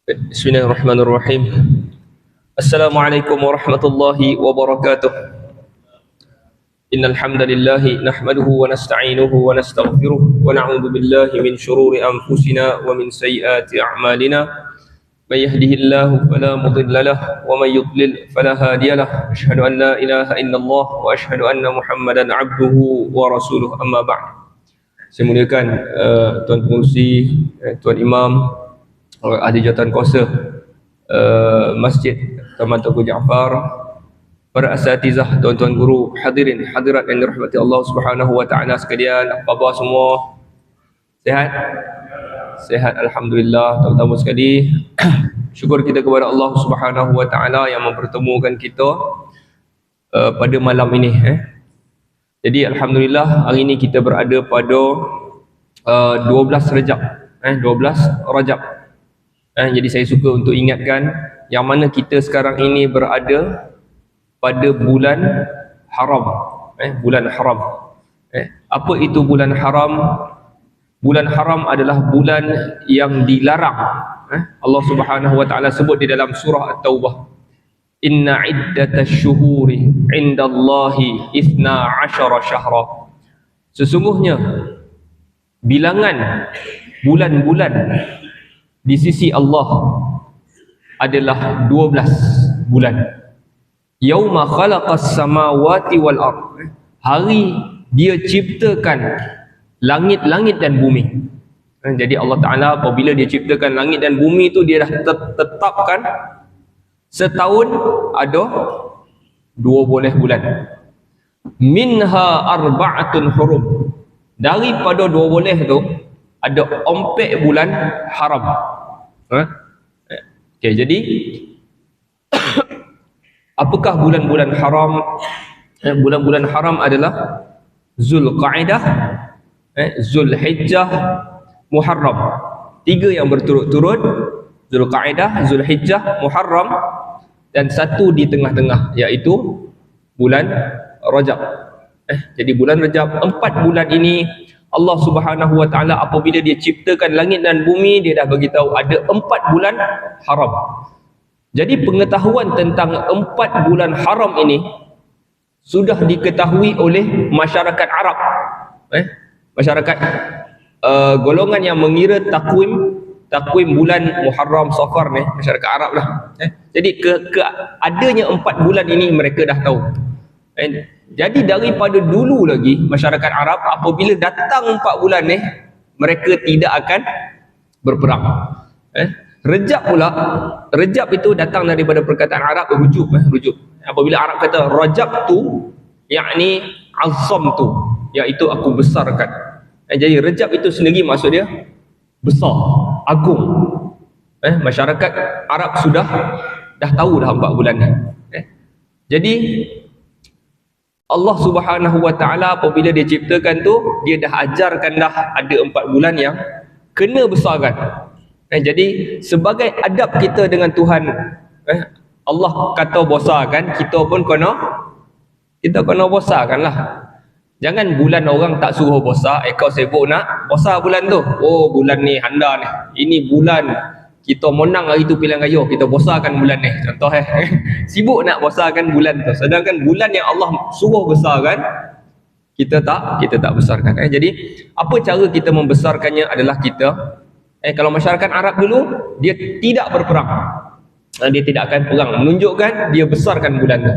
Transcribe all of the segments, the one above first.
Bismillahirrahmanirrahim. Assalamualaikum warahmatullahi wabarakatuh. Innal hamdalillah nahmaduhu wa nasta'inuhu wa nastaghfiruh wa na'udzu billahi min shururi anfusina wa min sayyiati a'malina. May yahdihillahu fala mudilla lahu wa may yudlil fala hadiya lahu. Asyhadu an la ilaha illallah wa asyhadu anna Muhammadan 'abduhu wa rasuluh. Amma ba'd. Saya muliakan tuan pengurusi, tuan imam, ahli jawatan kuasa Masjid Taman Tengku Jaafar, para asatizah, tuan-tuan guru, hadirin hadirat yang dirahmati Allah Subhanahu wa taala sekalian. Apa khabar semua? Sihat? Sihat, alhamdulillah. Terutama sekali syukur kita kepada Allah Subhanahu wa taala yang mempertemukan kita pada malam ini. Jadi alhamdulillah hari ini kita berada pada 12 Rajab. 12 Rajab. Jadi saya suka untuk ingatkan yang mana kita sekarang ini berada pada bulan haram. Bulan haram. Apa itu bulan haram? Bulan haram adalah bulan yang dilarang. Allah Subhanahu wa taala sebut di dalam surah At-Taubah, inna iddatash syuhuri indallahi 12 syahra. Sesungguhnya bilangan bulan-bulan di sisi Allah adalah 12 bulan. Yauma khalaqas samawati wal ard. Hari dia ciptakan langit-langit dan bumi. Jadi Allah Taala apabila dia ciptakan langit dan bumi itu, dia dah tetapkan setahun ada 12 bulan. Minha arba'atun hurum. Daripada 12 tu ada 4 bulan haram. Okey, jadi apakah bulan-bulan haram? Bulan-bulan haram adalah Zulqa'dah, Zulhijjah, Muharram. 3 yang berturut-turut, Zulqa'dah, Zulhijjah, Muharram, dan 1 di tengah-tengah, iaitu bulan Rajab. Jadi bulan Rajab, 4 bulan ini Allah Subhanahu wa taala apabila dia ciptakan langit dan bumi, dia dah bagi tahu ada 4 bulan haram. Jadi pengetahuan tentang 4 bulan haram ini sudah diketahui oleh masyarakat Arab. Masyarakat golongan yang mengira takwim bulan Muharram, Safar ni, masyarakat Arab lah. Jadi adanya 4 bulan ini mereka dah tahu. Jadi daripada dulu lagi masyarakat Arab apabila datang 4 bulan ni, mereka tidak akan berperang. Rejab pula, Rejab itu datang daripada perkataan Arab rujuk. Apabila Arab kata Rajab tu, yakni azam tu, iaitu aku besarkan. Jadi Rejab itu sendiri maksud dia besar, agung. Masyarakat Arab sudah dah tahu dah 4 bulan ni. Jadi Allah Subhanahu wa taala apabila dia ciptakan tu, dia dah ajarkan dah ada 4 bulan yang kena besarkan. Jadi sebagai adab kita dengan Tuhan, Allah kata besarkan, kita pun kena besarkanlah. Jangan bulan orang tak suruh besar, kau sibuk nak besar bulan tu. Oh, bulan ni handa ni. Ini bulan kita menang hari tu pilihan raya, kita besarkan bulan ni. Contoh sibuk nak besarkan bulan tu. Sedangkan bulan yang Allah suruh besarkan, kita tak besarkan. Jadi apa cara kita membesarkannya adalah kita, kalau masyarakat Arab dulu, dia tidak berperang. Dia tidak akan perang, menunjukkan dia besarkan bulan tu.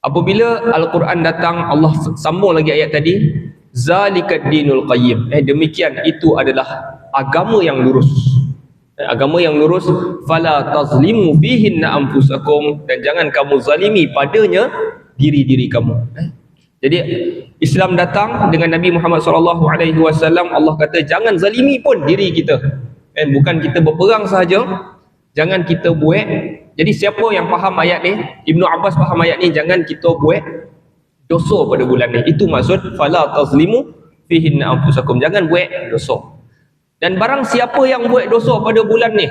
Apabila Al-Quran datang, Allah sambung lagi ayat tadi, zalikad dinul qayyim. Demikian itu adalah agama yang lurus. Agama yang lurus, fala tazlimu fihinna anfusakum, dan jangan kamu zalimi padanya diri-diri kamu. Jadi Islam datang dengan Nabi Muhammad SAW. Allah kata jangan zalimi pun diri kita. Bukan kita berperang sahaja, jangan kita buat. Jadi siapa yang faham ayat ni, Ibnu Abbas faham ayat ni, jangan kita buat dosa pada bulan ni. Itu maksud fala tazlimu fihinna anfusakum, jangan buat dosa. Dan barang siapa yang buat dosa pada bulan ni,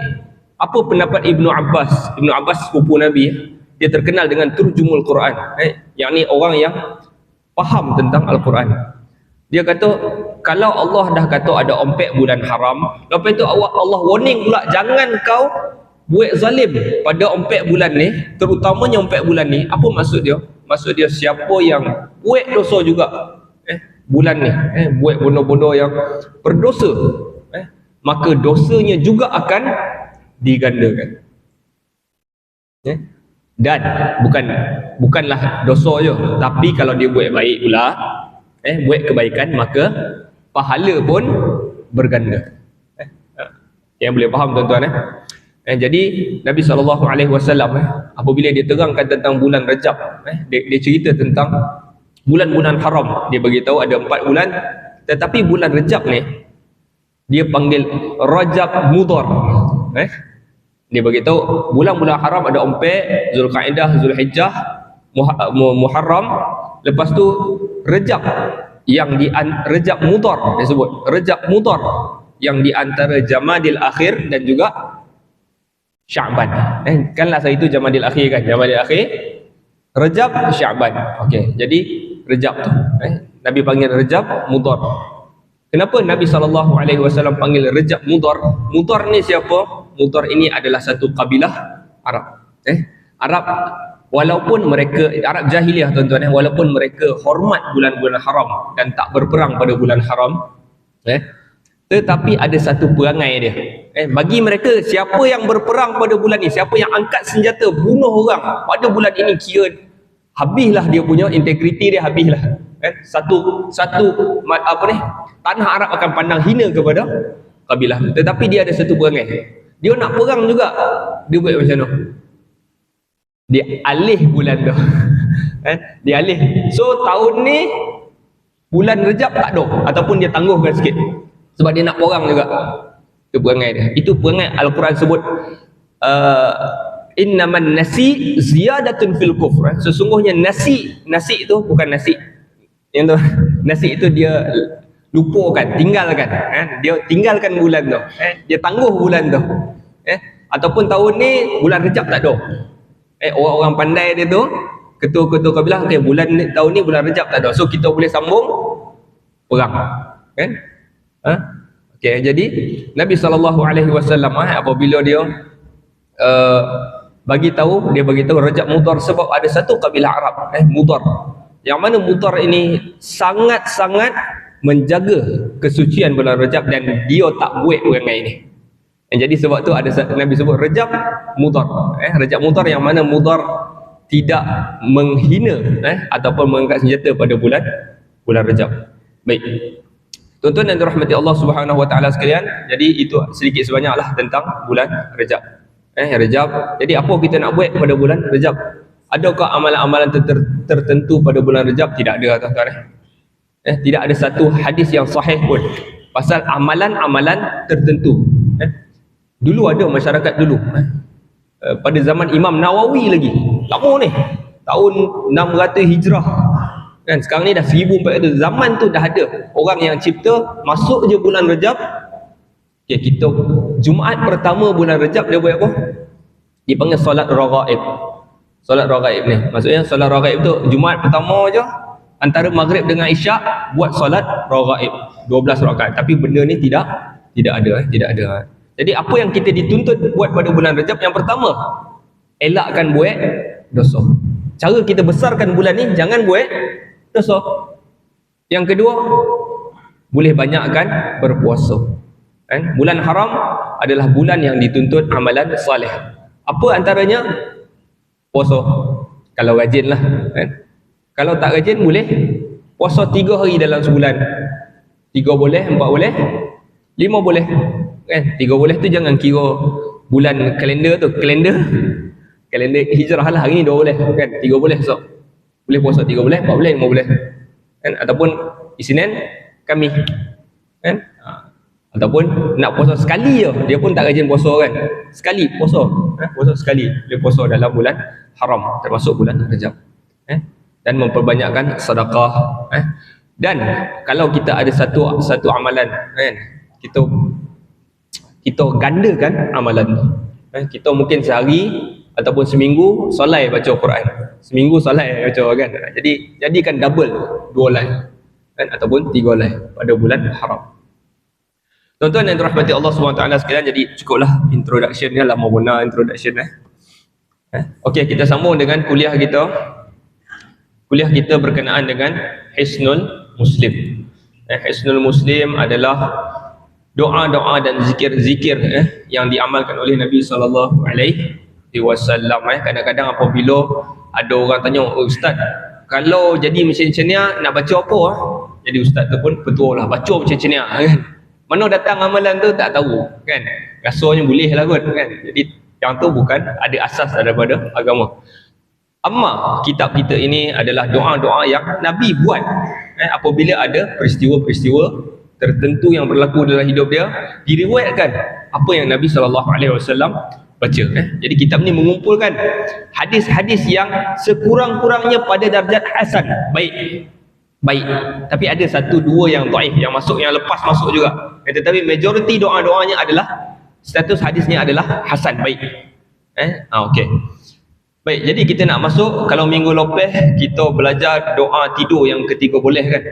apa pendapat Ibnu Abbas? Ibnu Abbas sepupu Nabi, dia terkenal dengan turjumul Quran, yakni orang yang faham tentang Al-Quran. Dia kata kalau Allah dah kata ada ompek bulan haram, lepas tu Allah warning pula jangan kau buat zalim pada ompek bulan ni, terutamanya ompek bulan ni. Apa maksud dia? Maksud dia siapa yang buat dosa juga bulan ni, buat bodoh-bodoh yang berdosa, maka dosanya juga akan digandakan. Dan bukanlah dosa je, tapi kalau dia buat baik pula, buat kebaikan, maka pahala pun berganda. Yang boleh faham tuan-tuan. Jadi Nabi SAW apabila dia terangkan tentang bulan Rajab, dia cerita tentang bulan-bulan haram. Dia beritahu ada 4 bulan, tetapi bulan Rajab ni dia panggil Rajab Mudhar. Dia beritahu bulan-bulan haram ada ompek, Zulkaidah, Zulhijjah, Muharram, lepas tu Rajab yang di Rajab Mudhar, dia sebut Rajab Mudhar yang di antara Jamadil Akhir dan juga Sya'ban. Kanlah saya itu Jamadil Akhir kan, Jamadil Akhir, Rajab, Sya'ban. Okey, jadi Rajab tu Nabi panggil Rajab Mudhar. Kenapa Nabi SAW panggil Rajab Mudhar? Mudhar ni siapa? Mudhar ini adalah satu kabilah Arab. Arab, walaupun mereka Arab jahiliah tuan-tuan, walaupun mereka hormat bulan-bulan haram dan tak berperang pada bulan haram, tetapi ada satu perangai dia. Bagi mereka, siapa yang berperang pada bulan ni, siapa yang angkat senjata bunuh orang pada bulan ini, kira habislah dia punya integriti dia, habislah. Satu apa ni, tanah Arab akan pandang hina kepada kabilah. Tetapi dia ada satu perangai. Dia nak perang juga, dia buat macam mana? Dia alih bulan tu. Dia alih. So tahun ni bulan Rejab tak ada, ataupun dia tangguhkan sikit sebab dia nak perang juga. Itu perangai dia. Itu perangai Al-Quran sebut innaman nasi ziyadatun fil kufr. Sesungguhnya nasi itu bukan nasi. Yang tu nasi itu dia lupakan, tinggalkan. Dia tinggalkan bulan tu. Dia tangguh bulan tu. Ataupun tahun ni bulan Rejab tak ada. Orang-orang pandai dia tu, ketua-ketua kabilah, bulan ni, tahun ni bulan Rejab tak ada. So kita boleh sambung perang. Kan? Okey, jadi Nabi SAW apabila dia bagi tahu Rajab Mudhar, sebab ada satu kabilah Arab Mudhar, yang mana Mudhar ini sangat-sangat menjaga kesucian bulan Rajab dan dia tak buat perangai ini. Jadi sebab tu ada Nabi sebut Rajab Mudhar. Rajab Mudhar yang mana Mudhar tidak menghina ataupun mengangkat senjata pada bulan Rajab. Baik. Tuan-tuan dan dirahmati Allah Subhanahu wa taala sekalian, jadi itu sedikit sebanyaklah tentang bulan Rajab. Rajab. Jadi apa kita nak buat pada bulan Rajab? Adakah amalan-amalan tertentu pada bulan Rajab? Tidak ada tuan-tuan. Tidak ada satu hadis yang sahih pun pasal amalan-amalan tertentu. Dulu ada masyarakat dulu, pada zaman Imam Nawawi lagi, lama ni, tahun 600 Hijrah kan, sekarang ni dah 1400. Zaman tu dah ada orang yang cipta, masuk je bulan Rajab, kita Jumaat pertama bulan Rajab dia buat apa? Dia panggil solat raghaib. Solat raghaib ni maksudnya, solat raghaib tu Jumaat pertama je antara Maghrib dengan Isyak buat solat raghaib 12 rakaat. Tapi benda ni tidak ada. Jadi apa yang kita dituntut buat pada bulan Rajab? Yang pertama, elakkan buat dosa. Cara kita besarkan bulan ni, jangan buat dosa. Yang kedua, boleh banyakkan berpuasa. Bulan haram adalah bulan yang dituntut amalan soleh. Apa antaranya? Puasa. Kalau rajin lah. Kalau tak rajin, boleh puasa 3 hari dalam sebulan. 3 boleh, 4 boleh, 5 boleh. 3 boleh tu jangan kira bulan kalender tu, kalender hijrah lah, hari ni 2 boleh kan, 3 boleh. So boleh puasa 3 boleh, 4 boleh, 5 boleh kan, ataupun Isnin Khamis kan, ataupun nak puasa sekali je, dia pun tak rajin puasa kan, sekali puasa, puasa sekali, boleh puasa dalam bulan haram termasuk bulan Rajab, dan memperbanyakkan sedekah. Dan kalau kita ada satu amalan kan, kita gandakan amalan tu. Kita mungkin sehari ataupun seminggu solai baca Quran, seminggu solai baca kan, jadi jadikan double, 2 line. kan, ataupun 3 helai pada bulan haram. Tuan-tuan yang dirahmati Allah SWT sekalian, jadi cukuplah introduction ni, lama guna introduction Okey, kita sambung dengan kuliah kita. Kuliah kita berkenaan dengan Hisnul Muslim. Hisnul Muslim adalah doa-doa dan zikir-zikir yang diamalkan oleh Nabi SAW. Kadang-kadang apabila ada orang tanya, oh, Ustaz, kalau jadi macam ni nak baca apa? Jadi Ustaz tu pun betul lah, baca macam ni kan. Mana datang amalan tu tak tahu kan. Rasanya boleh lah kot kan. Jadi yang tu bukan ada asas daripada agama. Amma kitab kita ini adalah doa-doa yang Nabi buat apabila ada peristiwa-peristiwa tertentu yang berlaku dalam hidup dia, diriwayatkan apa yang Nabi SAW baca. Jadi kitab ni mengumpulkan hadis-hadis yang sekurang-kurangnya pada darjat hasan, baik, tapi ada 1-2 yang dhaif, yang masuk, yang lepas masuk juga. Tetapi majoriti doa-doanya adalah, status hadisnya adalah hasan, baik. Okey. Baik, jadi kita nak masuk, kalau minggu lepas kita belajar doa tidur yang ketiga, boleh kan?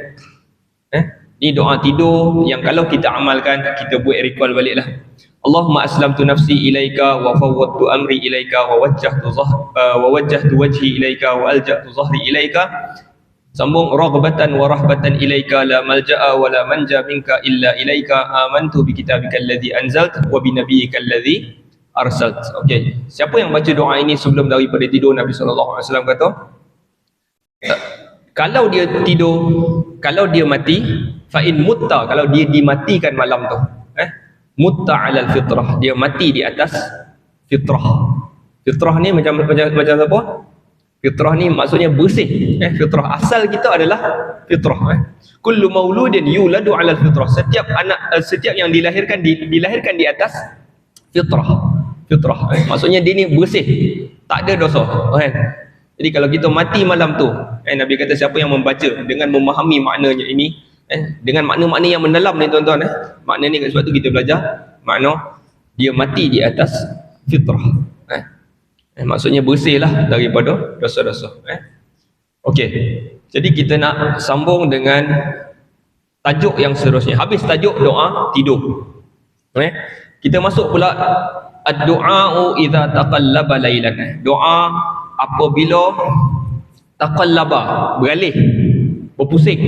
Ni doa tidur yang kalau kita amalkan, kita buat recall baliklah. Allahumma aslamtu nafsi ilaika wa fawwadtu amri ilaika wa wajjahtu wajhi ilaika wa alja'tu zahri ilaika. Sambung, raghbatan wa rahbatan ilaika la malja'a wa la manja minka illa ilaika, amantu bi kitabika alladhi anzalt wa bi nabiyyika alladhi arsalt. Okey, siapa yang baca doa ini sebelum daripada tidur, Nabi SAW kata, kalau dia tidur, kalau dia mati, fa in mutta, kalau dia dimatikan malam tu, mutta alal fitrah, dia mati di atas fitrah. Fitrah ni macam apa? Fitrah ni maksudnya bersih. Fitrah asal kita adalah fitrah. Kullu mauludin yuladu 'alal fitrah. Setiap anak, setiap yang dilahirkan di atas fitrah. Fitrah. Maksudnya dia ni bersih, tak ada dosa. Jadi kalau kita mati malam tu, Nabi kata siapa yang membaca dengan memahami maknanya ini, dengan makna-makna yang mendalam ni tuan-tuan, makna ni sebab tu kita belajar makna dia mati di atas fitrah. Maksudnya bersihlah daripada dosa-dosa. Okey. Jadi kita nak sambung dengan tajuk yang seterusnya. Habis tajuk doa tidur. Kita masuk pula ad-du'a'u idza taqallaba lailan. Doa apabila taqallaba, beralih, berpusing.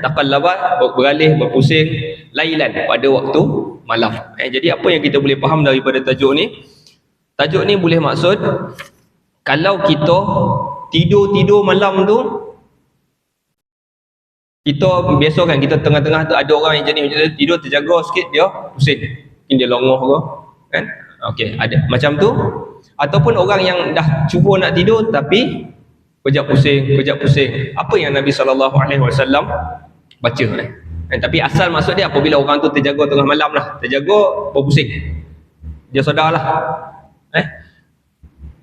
Taqallaba, beralih, berpusing, lailan, pada waktu malam. Jadi apa yang kita boleh faham daripada tajuk ni? Tajuk ni boleh maksud, kalau kita tidur malam tu, kita biasa kan, kita tengah-tengah tu ada orang yang jenis macam tu, tidur terjaga sikit, dia pusing, mungkin dia longoh ke kan. Okey, ada macam tu. Ataupun orang yang dah cuba nak tidur tapi kejap pusing. Apa yang Nabi SAW baca tapi asal maksud dia apabila orang tu terjaga tengah malam lah, terjaga berpusing, dia sadarlah.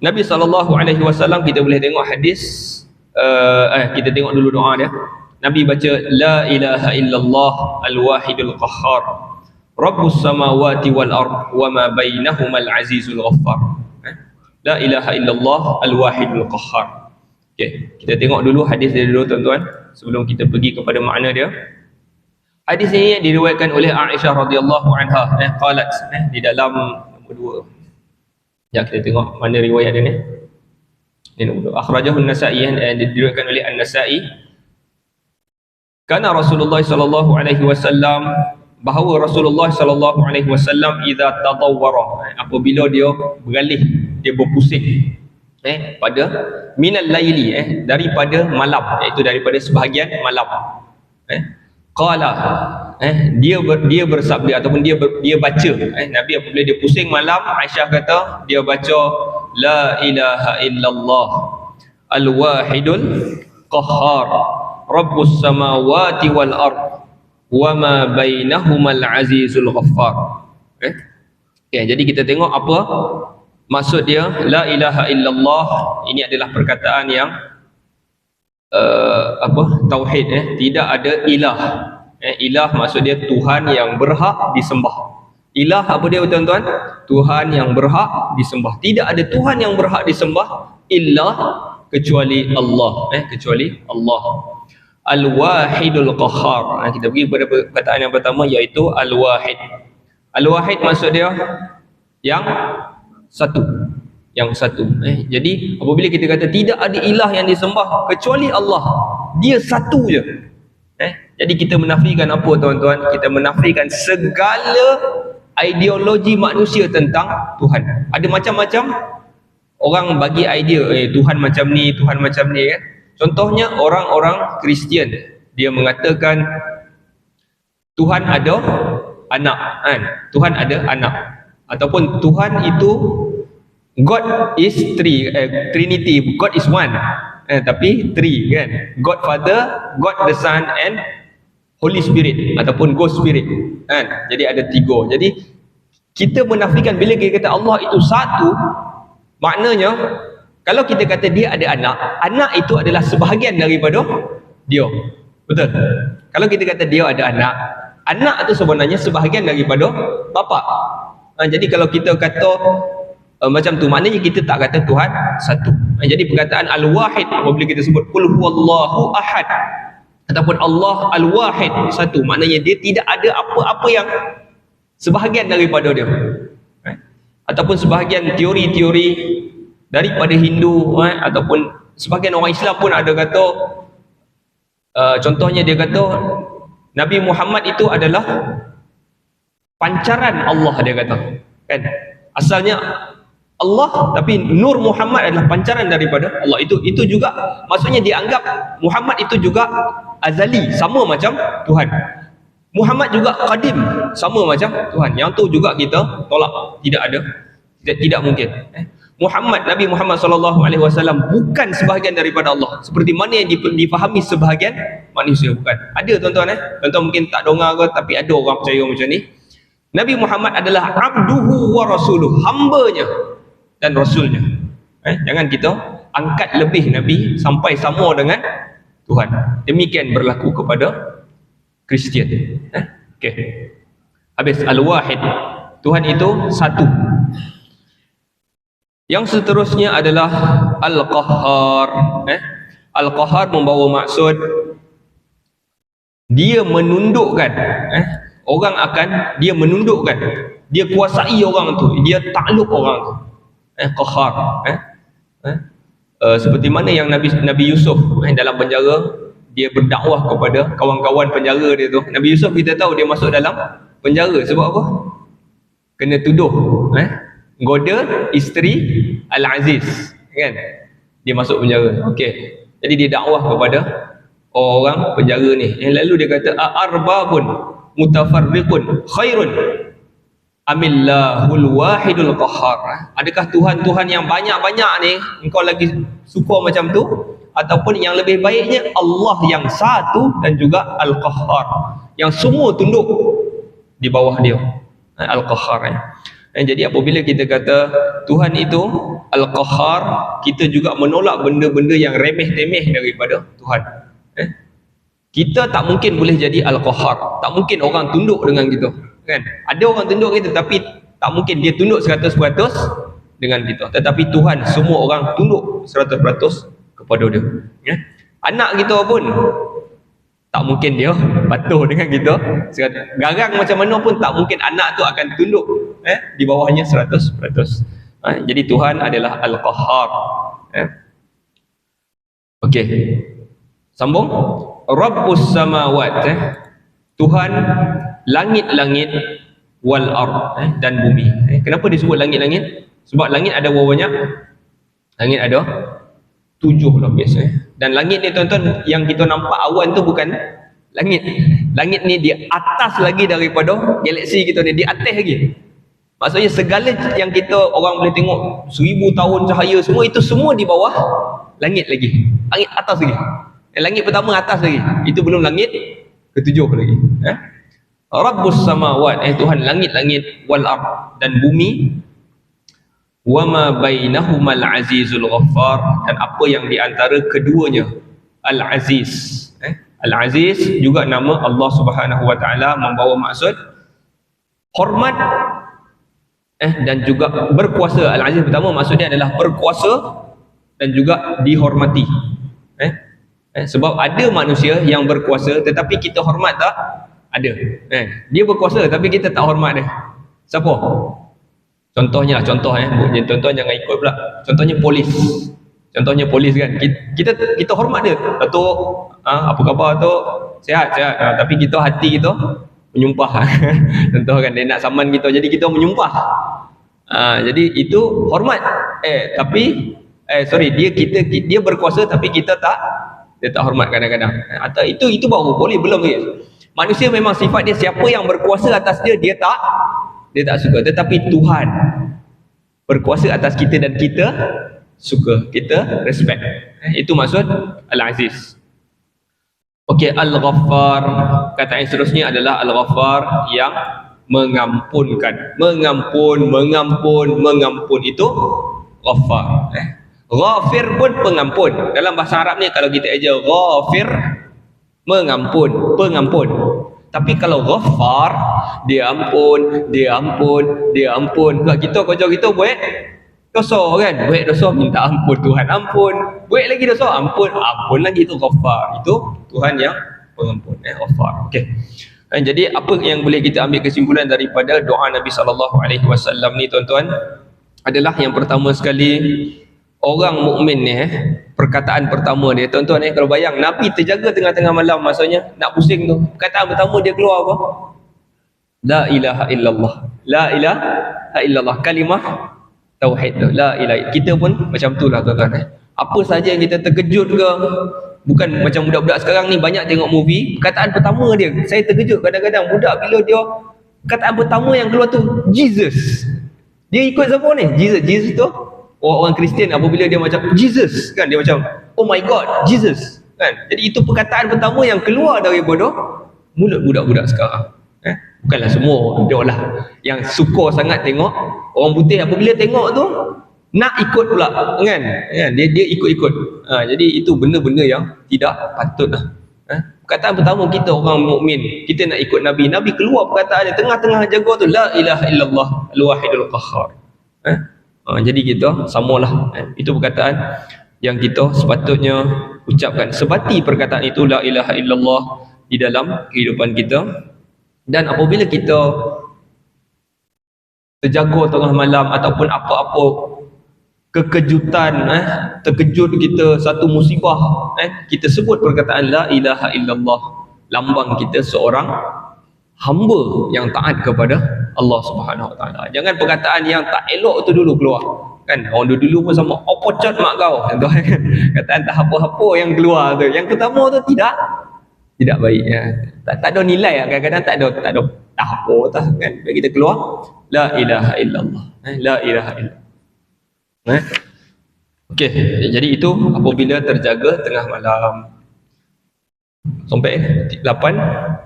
Nabi SAW, kita boleh tengok hadis, kita tengok dulu doa dia. Nabi baca, la ilaha illallah al-wahidul qahhar, rabbus samawati wal ard wa ma bainahumal azizul ghaffar. La ilaha illallah al-wahidul qahhar. Okey, kita tengok dulu hadis dia dulu tuan-tuan sebelum kita pergi kepada makna dia. Hadis ini diriwayatkan oleh Aisyah radhiyallahu anha, qalat, di dalam nombor 2. Ya, kita tengok mana riwayat dia ni. Ini nombor 2. Akhrajahu an-Nasa'i, diriwayatkan oleh An-Nasa'i. Kana Rasulullah sallallahu alaihi wasallam, bahawa Rasulullah sallallahu alaihi wasallam idza tadawwara, apabila dia beralih, dia berpusing pada minal laili, daripada malam, iaitu daripada sebahagian malam. Qala, dia bersabda ataupun dia baca, Nabi apabila dia pusing malam, Aisyah kata dia baca la ilaha illallah al-wahidul qahhar, rabbus samawati wal ard wa ma bainahumal azizul ghaffar. Jadi kita tengok apa maksud dia la ilaha illallah. Ini adalah perkataan yang tauhid, tidak ada ilah. Ilah maksud dia Tuhan yang berhak disembah. Ilah apa dia tuan-tuan? Tuhan yang berhak disembah. Tidak ada Tuhan yang berhak disembah illa kecuali Allah, kecuali Allah. Al-Wahidul Qahhar. Kita pergi pada perkataan yang pertama, iaitu Al-Wahid. Al-Wahid maksud dia yang satu. Yang satu. Jadi apabila kita kata tidak ada ilah yang disembah kecuali Allah, dia satu je. Jadi kita menafikan apa, tuan-tuan? Kita menafikan segala ideologi manusia tentang Tuhan. Ada macam-macam orang bagi idea, Tuhan macam ni, Tuhan macam ni, kan? Contohnya orang-orang Kristian, dia mengatakan Tuhan ada anak, kan? Tuhan ada anak, ataupun Tuhan itu God is three, Trinity, God is one, tapi three, kan? God Father, God the Son, and Holy Spirit ataupun Ghost Spirit, kan? Jadi ada tiga. Jadi kita menafikan bila kita kata Allah itu satu, maknanya kalau kita kata dia ada anak, anak itu adalah sebahagian daripada dia. Betul? Kalau kita kata dia ada anak, anak itu sebenarnya sebahagian daripada bapa. Jadi kalau kita kata macam tu, maknanya kita tak kata Tuhan satu. Jadi perkataan Al-Wahid, apabila kita sebut Qul huwallahu ahad ataupun Allah Al-Wahid satu, maknanya dia tidak ada apa-apa yang sebahagian daripada dia. Ataupun sebahagian teori-teori daripada Hindu, ataupun sebahagian orang Islam pun ada kata, contohnya dia kata Nabi Muhammad itu adalah pancaran Allah, dia kata, kan? Asalnya Allah, tapi Nur Muhammad adalah pancaran daripada Allah. Itu juga maksudnya dianggap Muhammad itu juga azali, sama macam Tuhan. Muhammad juga qadim, sama macam Tuhan. Yang tu juga kita tolak, tidak ada, tidak mungkin. Nabi Muhammad SAW bukan sebahagian daripada Allah seperti mana yang difahami sebahagian manusia, bukan. Ada, tuan-tuan, tuan-tuan mungkin tak dengar ke, tapi ada orang percaya macam ni. Nabi Muhammad adalah abduhu wa rasuluh, hambanya dan rasulnya. Jangan kita angkat lebih Nabi sampai sama dengan Tuhan. Demikian berlaku kepada Kristian. Okey. Habis Al-Wahid, Tuhan itu satu. Yang seterusnya adalah Al-Qahhar. Al-Qahhar membawa maksud dia menundukkan, orang akan dia menundukkan, dia kuasai orang tu, dia takluk orang tu. Qahhar. Seperti mana yang Nabi Yusuf dalam penjara, dia berdakwah kepada kawan-kawan penjara dia tu. Nabi Yusuf kita tahu dia masuk dalam penjara sebab apa? Kena tuduh goda isteri Al-Aziz, kan? Dia masuk penjara. Okey. Jadi dia dakwah kepada orang penjara ni. Lalu dia kata arbabun mutafarriqun khairun amillahul wahidul qahhar. Adakah Tuhan-Tuhan yang banyak-banyak ni engkau lagi suka macam tu, ataupun yang lebih baiknya Allah yang satu dan juga Al-Qahhar, yang semua tunduk di bawah dia, Al-Qahhar. Jadi apabila kita kata Tuhan itu Al-Qahhar, kita juga menolak benda-benda yang remeh-temeh daripada Tuhan. Kita tak mungkin boleh jadi Al-Qahhar, tak mungkin orang tunduk dengan kita, kan? Ada orang tunduk kita, tapi tak mungkin dia tunduk 100% dengan kita. Tetapi Tuhan, semua orang tunduk 100% kepada dia. Anak kita pun tak mungkin dia patuh dengan kita. Garang macam mana pun tak mungkin anak tu akan tunduk di bawahnya 100%. Jadi Tuhan adalah Al-Qahhar. Okey, sambung. Rabbus samawat, Tuhan langit-langit, wal ard, dan bumi. Kenapa disebut langit-langit? Sebab langit ada berapa banyak? Langit ada 7 lapis. Dan langit ni, tuan-tuan, yang kita nampak awan tu bukan langit. Langit ni di atas lagi daripada galaksi kita ni, di atas lagi. Maksudnya segala yang kita orang boleh tengok 1000 tahun cahaya, semua itu semua di bawah langit lagi. Langit atas lagi. Langit pertama atas lagi. Itu belum langit ke-7 lagi. Rabbus samawat, Tuhan langit-langit, wal ard, dan bumi, wa ma bainahumal azizul ghaffar, dan apa yang di antara keduanya, Al-Aziz. Al-Aziz juga nama Allah Subhanahu wa taala, membawa maksud hormat dan juga berkuasa. Al-Aziz pertama maksudnya adalah berkuasa dan juga dihormati. Sebab ada manusia yang berkuasa tetapi kita hormat tak? Ada. Dia berkuasa tapi kita tak hormat dia. Siapa? Contohnya contoh jangan ikut pula. Contohnya polis. Contohnya polis kan. Kita hormat dia. Datuk, apa khabar tu? Sihat. Tapi kita hati kita menyumpah. Contoh kan dia nak saman kita jadi kita menyumpah. Jadi itu hormat. Dia berkuasa tapi dia tak hormat kadang-kadang. Atau itu baru boleh, belum ya. Manusia memang sifat dia, siapa yang berkuasa atas dia tak suka. Tetapi Tuhan berkuasa atas kita dan kita suka, kita respect. Itu maksud Al-Aziz. Okey, Al-Ghaffar, kata yang seterusnya adalah Al-Ghaffar yang mengampunkan. Mengampun itu Ghaffar. Ghafir pun pengampun. Dalam bahasa Arab ni kalau kita eja Ghafir, mengampun, pengampun. Tapi kalau Ghaffar, dia ampun. Kalau kita kerja kita buat dosa kan, buat dosa minta ampun, Tuhan ampun. Buat lagi dosa, ampun lagi. Itu Ghaffar, itu Tuhan yang pengampun. Ghaffar. Okey. Jadi apa yang boleh kita ambil kesimpulan daripada doa Nabi SAW ni tuan-tuan, adalah yang pertama sekali, orang mukmin ni perkataan pertama dia tuan-tuan kalau bayang Nabi terjaga tengah-tengah malam, maksudnya nak pusing tu, perkataan pertama dia keluar apa? La ilaha illallah. La ilaha illallah, kalimah tauhid tu, la ilaha. Kita pun macam tu lah tuan-tuan. Apa saja yang kita terkejut ke, bukan macam budak-budak sekarang ni banyak tengok movie, perkataan pertama dia, saya terkejut kadang-kadang budak bila dia perkataan pertama yang keluar tu Jesus. Dia ikut siapa ni? Jesus tu orang Kristian, apabila dia macam Jesus kan, dia macam oh my God, Jesus kan. Jadi itu perkataan pertama yang keluar daripada mulut budak-budak sekarang. Bukanlah semua, dia lah yang suka sangat tengok orang putih, apabila tengok tu nak ikut pula kan. Dia ikut-ikut. Jadi itu benda-benda yang tidak patut lah. Perkataan pertama kita orang mukmin, kita nak ikut Nabi keluar perkataan dia tengah-tengah jaga tu, la ilaha illallah al-wahidul qahhar. Jadi kita samalah. Itu perkataan yang kita sepatutnya ucapkan. Sebati perkataan itu, la ilaha illallah, di dalam kehidupan kita. Dan apabila kita terjaga tengah malam ataupun apa-apa kekejutan, terkejut kita satu musibah, kita sebut perkataan la ilaha illallah, lambang kita seorang hamba yang taat kepada Allah Subhanahu Wa Taala. Jangan perkataan yang tak elok tu dulu keluar kan. Orang dulu pun sama opocot mak kau kan, kataan tak apa-apa yang keluar tu, yang pertama tu tidak baik ya. Tak ada nilai lah. Kadang-kadang tak ada apa tak kan, kita keluar la ilaha illallah, la ilaha illallah. Okey, jadi itu apabila terjaga tengah malam. Sampai 8:35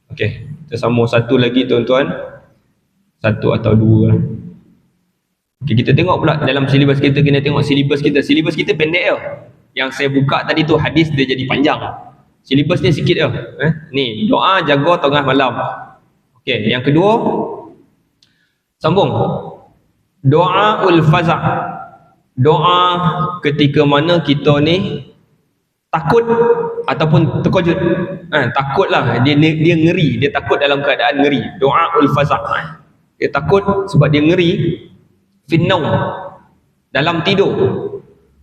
Okey, kita sambung satu lagi tuan-tuan. Satu atau dua lah. Okey, kita tengok pula dalam silibus kita, kena tengok silibus kita. Silibus kita pendek je. Yang saya buka tadi tu hadis dia jadi panjang. Silibus ni sikit je. Ni, doa jaga tengah malam. Okey, yang kedua sambung. Doaul faza'. Doa ketika mana kita ni takut ataupun terkejut. Takutlah, dia ngeri, dia takut dalam keadaan ngeri. Doaul faza'. Dia takut sebab dia ngeri. Finnaum, dalam tidur.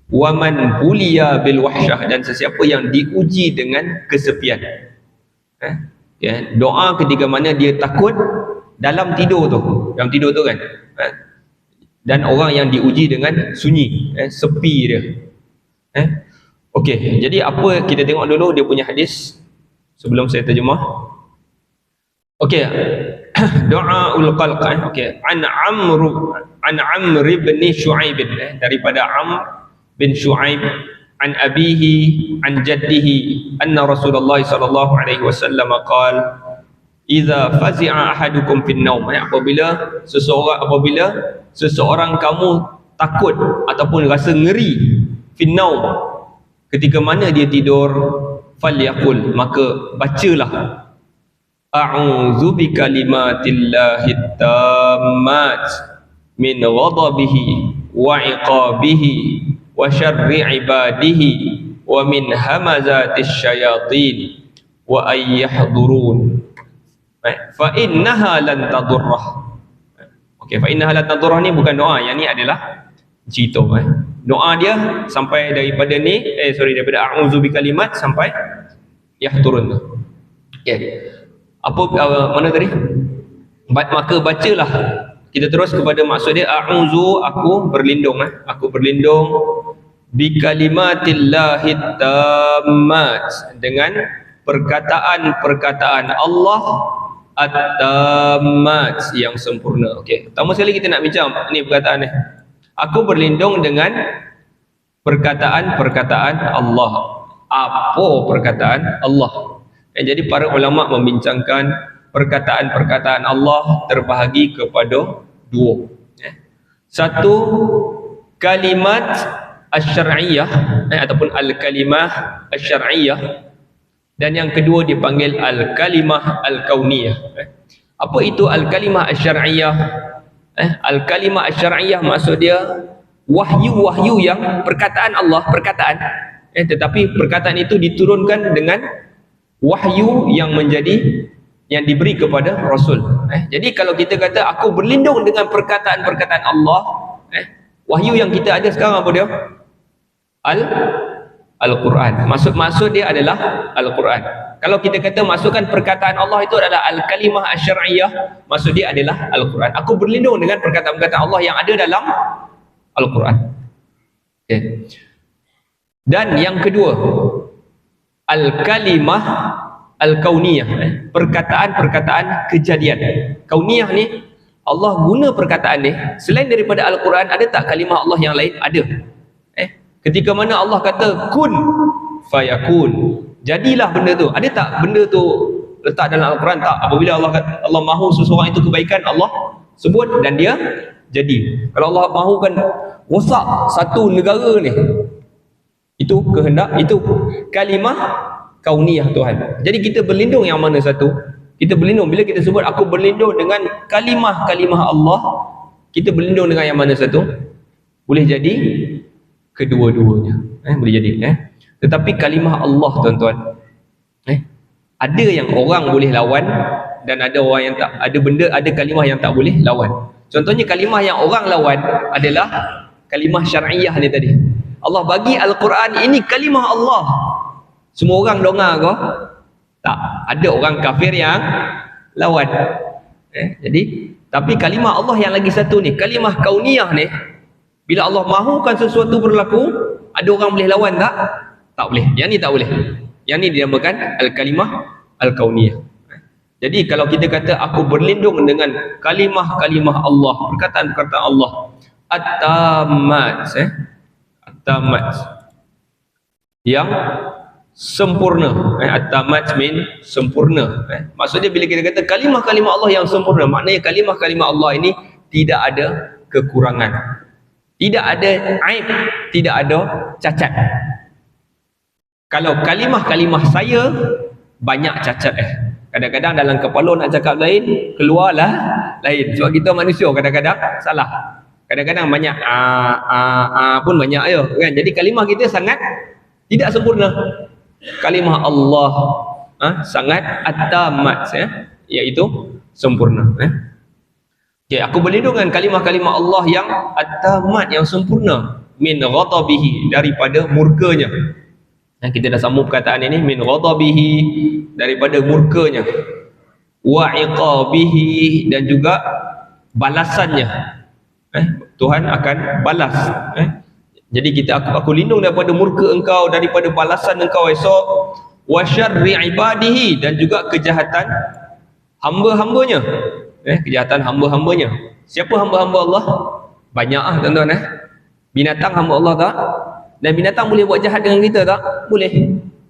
Waman buliya bil wahsyah, dan sesiapa yang diuji dengan kesepian. Doa ketika mana dia takut dalam tidur tu kan. Dan orang yang diuji dengan sunyi, sepi dia. Okey, jadi apa, kita tengok dulu dia punya hadis sebelum saya terjemah. Okey, doaul qalq. Okey, an Amr bin Shu'aib, daripada Amr bin Shu'aib, an abihi an jaddihi anna Rasulullah sallallahu alaihi wasallam qala idza fazi'a ahadukum fin naum, apabila seseorang kamu takut ataupun rasa ngeri fin naum, ketika mana dia tidur, falyaqul, maka bacalah a'udzu bikalimatillahi tammat min ghadabihi wa iqabihi wa syarri ibadihi wa min hamazatis syayatin wa ayyahdurun. Fa innaha lan tadurrah. Okey, fa innaha lan tadurrah ni bukan doa, yang ni adalah cerita. Doa dia sampai daripada ni daripada a'udzu bikalimat sampai yahdurun tu. Okey. Mana tadi? Maka bacalah, kita terus kepada maksud dia, a'udzu, aku berlindung, aku berlindung bikalimatillahi tammat, dengan perkataan-perkataan Allah at-tammat, yang sempurna. Okey, pertama sekali kita nak bincang ni perkataan ni. Aku berlindung dengan perkataan-perkataan Allah. Apa perkataan Allah? Jadi para ulama membincangkan perkataan-perkataan Allah terbahagi kepada dua. Satu, kalimat asy-syar'iyyah ataupun al-kalimah asy-syar'iyyah, dan yang kedua dipanggil al-kalimah al-kauniyah. Apa itu al-kalimah asy-syar'iyyah? Al-kalimah asy-syar'iyyah maksud dia wahyu-wahyu yang perkataan Allah, perkataan, tetapi perkataan itu diturunkan dengan wahyu yang diberi kepada Rasul. Jadi kalau kita kata aku berlindung dengan perkataan-perkataan Allah, wahyu yang kita ada sekarang apa dia? Al-Quran. Maksud dia adalah Al-Quran. Kalau kita kata masukkan perkataan Allah itu adalah al-kalimah asy-syar'iyyah, maksud dia adalah Al-Quran. Aku berlindung dengan perkataan-perkataan Allah yang ada dalam Al-Quran. Okay. Dan yang kedua, al-kalimah al-kauniyah, perkataan-perkataan kejadian. Kauniyah ni, Allah guna perkataan ni selain daripada Al-Quran. Ada tak kalimah Allah yang lain? Ada. Ketika mana Allah kata kun fayakun, jadilah benda tu. Ada tak benda tu letak dalam Al-Quran? Tak. Apabila Allah mahu seseorang itu kebaikan, Allah sebut dan dia jadi. Kalau Allah mahukan rosak satu negara ni, itu kehendak, itu kalimah kauniyah Tuhan. Jadi kita berlindung yang mana satu? Kita berlindung, bila kita sebut aku berlindung dengan kalimah-kalimah Allah, kita berlindung dengan yang mana satu? Boleh jadi kedua-duanya. Boleh jadi. Tetapi kalimah Allah, tuan-tuan, ada yang orang boleh lawan dan ada orang yang tak. Ada benda, ada kalimah yang tak boleh lawan. Contohnya kalimah yang orang lawan adalah kalimah syar'iyyah ni tadi. Allah bagi Al-Quran ini kalimah Allah. Semua orang dengar ke? Tak. Ada orang kafir yang lawan. Jadi, tapi kalimah Allah yang lagi satu ni, kalimah kauniyah ni, bila Allah mahukan sesuatu berlaku, ada orang boleh lawan tak? Tak boleh. Yang ni tak boleh. Yang ni dinamakan al-kalimah al-kauniyah. Jadi kalau kita kata aku berlindung dengan kalimah-kalimah Allah, perkataan-perkataan Allah at-tammat, at-tammat, yang sempurna. At-tammat mean sempurna. Maksudnya bila kita kata kalimah-kalimah Allah yang sempurna, maknanya kalimah-kalimah Allah ini tidak ada kekurangan, tidak ada aib, tidak ada cacat. Kalau kalimah-kalimah saya banyak cacat. Kadang-kadang dalam kepala nak cakap lain, keluarlah lain. Sebab kita manusia kadang-kadang salah. Kadang-kadang banyak pun banyak kan. Jadi kalimah kita sangat tidak sempurna. Kalimah Allah sangat at-tammat, iaitu sempurna. Okay, aku berlindung dengan kalimah-kalimah Allah yang at-tammat, yang sempurna, min ghadabihi, daripada murkanya. Kita dah sambung perkataan ini, min ghadabihi, daripada murkanya, wa iqabihi, dan juga balasannya. Tuhan akan balas. Jadi aku lindung daripada murka engkau, daripada balasan engkau esok, wa syarri ibadihi, dan juga kejahatan hamba-hambanya. Kejahatan hamba-hambanya. Siapa hamba-hamba Allah? Banyak tuan-tuan. Binatang hamba Allah tak? Dan binatang boleh buat jahat dengan kita tak? Boleh.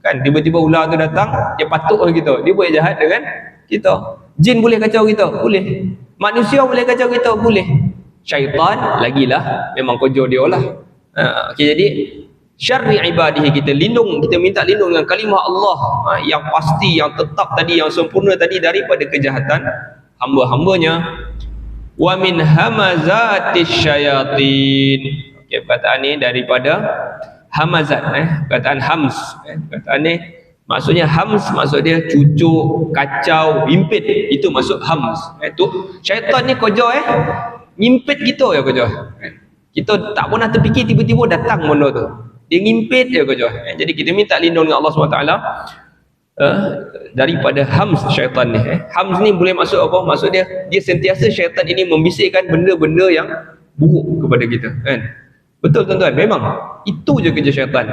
Kan tiba-tiba ular tu datang, dia patuk dengan kita, dia buat jahat dengan kita. Jin boleh kacau kita? Boleh. Manusia boleh kacau kita? Boleh. Syaitan lagilah, memang kerja dia lah. Okay, jadi syarri ibadihi, kita minta lindung dengan kalimah Allah yang pasti, yang tetap tadi, yang sempurna tadi, daripada kejahatan hamba-hambanya. Wa min hamazatis syayatin. Okay, perkataan ni daripada hamazat, perkataan hams, perkataan ni maksudnya hams, maksud dia cucuk, kacau, impit, itu maksud hams. Tu syaitan ni kerja ngimpit kita ya kerja. Kita tak pernah terfikir, tiba-tiba datang benda tu, dia ngimpit ya kerja. Jadi kita minta lindung dengan Allah SWT daripada hams syaitan ni. Hams ni boleh maksud apa? Maksud dia sentiasa syaitan ini membisikkan benda-benda yang buruk kepada kita, kan? Betul tuan-tuan, memang itu je kerja syaitan.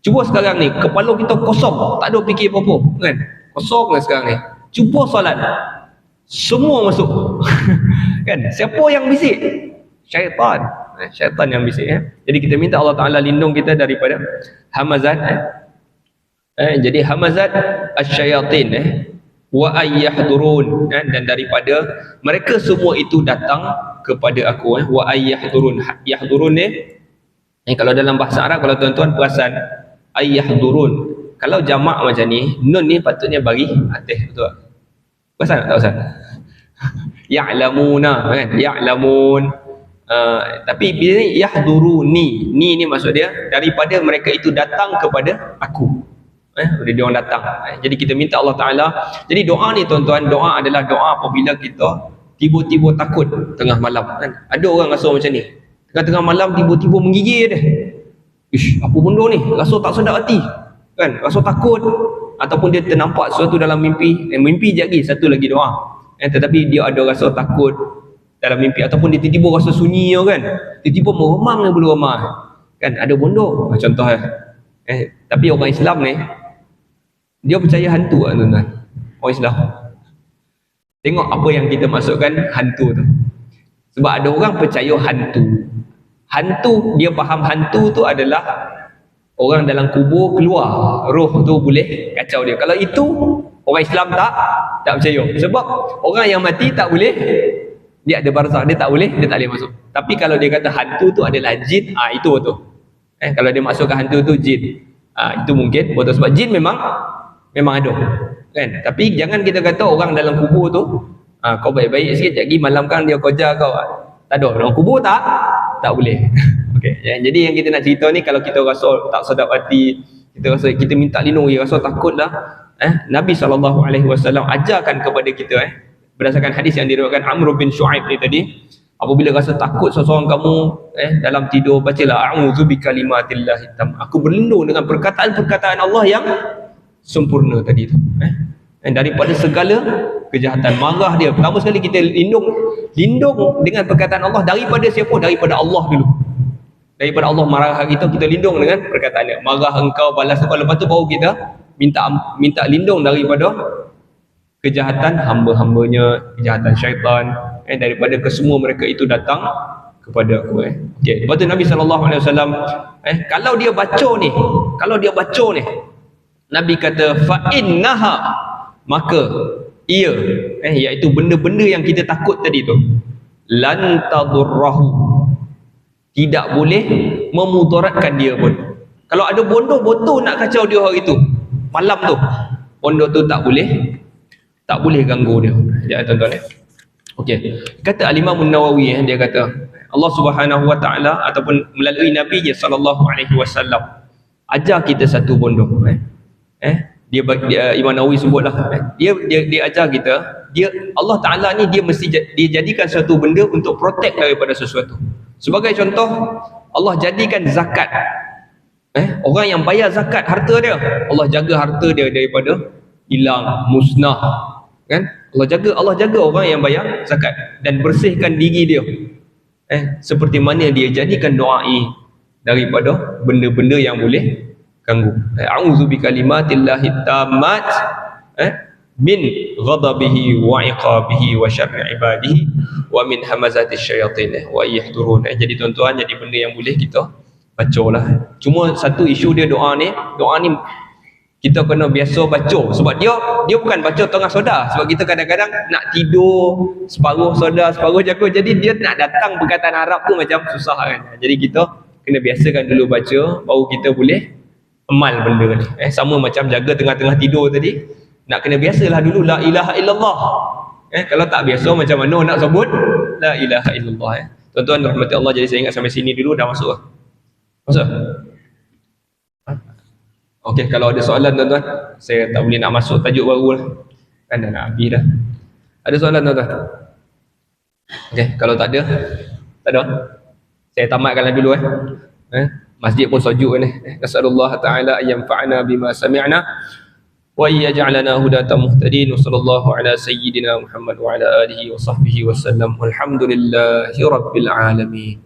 Cuba sekarang ni kepala kita kosong, tak ada fikir apa-apa, kan? Kosong lah sekarang ni. Cuba solat, semua masuk. Kan? Siapa yang bisik? Syaitan. Syaitan yang bisik. Jadi kita minta Allah Ta'ala lindung kita daripada hamazat. Jadi hamazat asyayatin wa ayyahdurun, dan daripada mereka semua itu datang kepada aku. Wa ayyahdurun, yahdurun ni kalau dalam bahasa Arab, kalau tuan-tuan perasan ayyahdurun, kalau jamak macam ni, nun ni patutnya bagi atas, betul tak? Perasan tak perasan? Ya'lamuna, kan? Ya'lamun. Tapi bila ni yahduruni, ni maksud dia daripada mereka itu datang kepada aku. Dia orang datang. Jadi kita minta Allah Ta'ala. Jadi doa ni tuan-tuan, doa adalah doa apabila kita tiba-tiba takut tengah malam, kan? Ada orang rasa macam ni, tengah-tengah malam tiba-tiba menggigil dia. Ish, apa benda ni? Rasa tak sedap hati, kan? Rasa takut, ataupun dia ternampak sesuatu dalam mimpi. Mimpi je lagi, satu lagi doa. Tetapi dia ada rasa takut dalam mimpi, ataupun dia tiba-tiba rasa sunyi, kan? Tiba-tiba meremang yang boleh remah, kan? Ada bondo contoh. Tapi orang Islam ni, dia percaya hantu, tuan-tuan. Orang Islam tengok apa yang kita masukkan hantu tu. Sebab ada orang percaya hantu, dia faham hantu tu adalah orang dalam kubur keluar, roh tu boleh kacau dia. Kalau itu orang Islam tak percaya. Sebab orang yang mati tak boleh, dia ada barzakh, dia tak boleh masuk. Tapi kalau dia kata hantu tu adalah jin, itu betul. Kalau dia masukkan hantu tu jin, itu mungkin betul, sebab jin memang ada, kan? Tapi jangan kita kata orang dalam kubur tu, kau baik-baik sikit, lagi malam kan dia kerja kau. Tak ada, dalam kubur tak boleh. Okay. Jadi yang kita nak cerita ni, kalau kita rasa tak sedap hati, kita minta lindung, rasa takut lah, Nabi SAW ajarkan kepada kita, berdasarkan hadis yang diriwayatkan Amr bin Shu'aib ni tadi, apabila rasa takut seseorang kamu dalam tidur, bacalah a'udzu bikalimatillahi tam. Aku berlindung dengan perkataan-perkataan Allah yang sempurna tadi tu, daripada segala kejahatan. Marah dia, pertama sekali kita lindung dengan perkataan Allah. Daripada siapa? Daripada Allah dulu. Daripada Allah marah kita lindung dengan perkataan dia. Marah engkau, balas engkau, lepas tu baru kita minta lindung daripada kejahatan hamba-hambanya, kejahatan syaitan, daripada kesemua mereka itu datang kepada aku. Okay. Lepas tu Nabi SAW, kalau dia baca ni, Nabi kata fa innaha, maka ia, iaitu benda-benda yang kita takut tadi tu, lan tadurrahu, tidak boleh memudaratkan dia pun. Kalau ada bondo botol nak kacau dia hari tu, malam tu, bondo tu tak boleh ganggu dia. Ya tuan-tuan. Okey. Kata Al-Imam An-Nawawi, dia kata Allah Subhanahu Wa Taala ataupun melalui Nabi sallallahu alaihi wasallam ajar kita satu bondo. Dia Imam Nawawi sebutlah, dia ajar kita, Allah Taala ni dia mesti dia jadikan satu benda untuk protect daripada sesuatu. Sebagai contoh, Allah jadikan zakat, orang yang bayar zakat harta dia, Allah jaga harta dia daripada hilang, musnah, kan? Allah jaga orang yang bayar zakat dan bersihkan diri dia, seperti mana dia jadikan doai daripada benda-benda yang boleh ganggu. A'udzu bikalimatillahi tammat min ghadabihi wa iqabihi wa syarri ibadihi wa min hamazatis syayatin wa yahdurun. Jadi tuan-tuan, jadi benda yang boleh kita bacalah. Cuma satu isu dia doa ni kita kena biasa baca, sebab dia bukan baca tengah soda. Sebab kita kadang-kadang nak tidur separuh soda separuh jaga, jadi dia nak datang perkataan Arab tu macam susah, kan? Jadi kita kena biasakan dulu baca, baru kita boleh amal benda ni. Sama macam jaga tengah-tengah tidur tadi, nak kena biasalah dulu la ilaha illallah. Kalau tak biasa, macam mana nak sebut la ilaha illallah. Tuan-tuan rahmati Allah, jadi saya ingat sampai sini dulu dah masuk. Masuk? Okey, kalau ada soalan tuan-tuan, saya tak boleh nak masuk tajuk baru lah. Kan dah nak habis dah. Ada soalan tuan-tuan? Okey, kalau tak ada, tak ada. Saya tamatkanlah dulu Masjid pun sejuk ni. Nasallallahu taala ayyanfa'ana bima sami'na wa yaj'alana hudatan muhtadin. Wassallallahu ala sayyidina Muhammad wa ala alihi wa sahbihi wasallam. Walhamdulillahi rabbil alamin.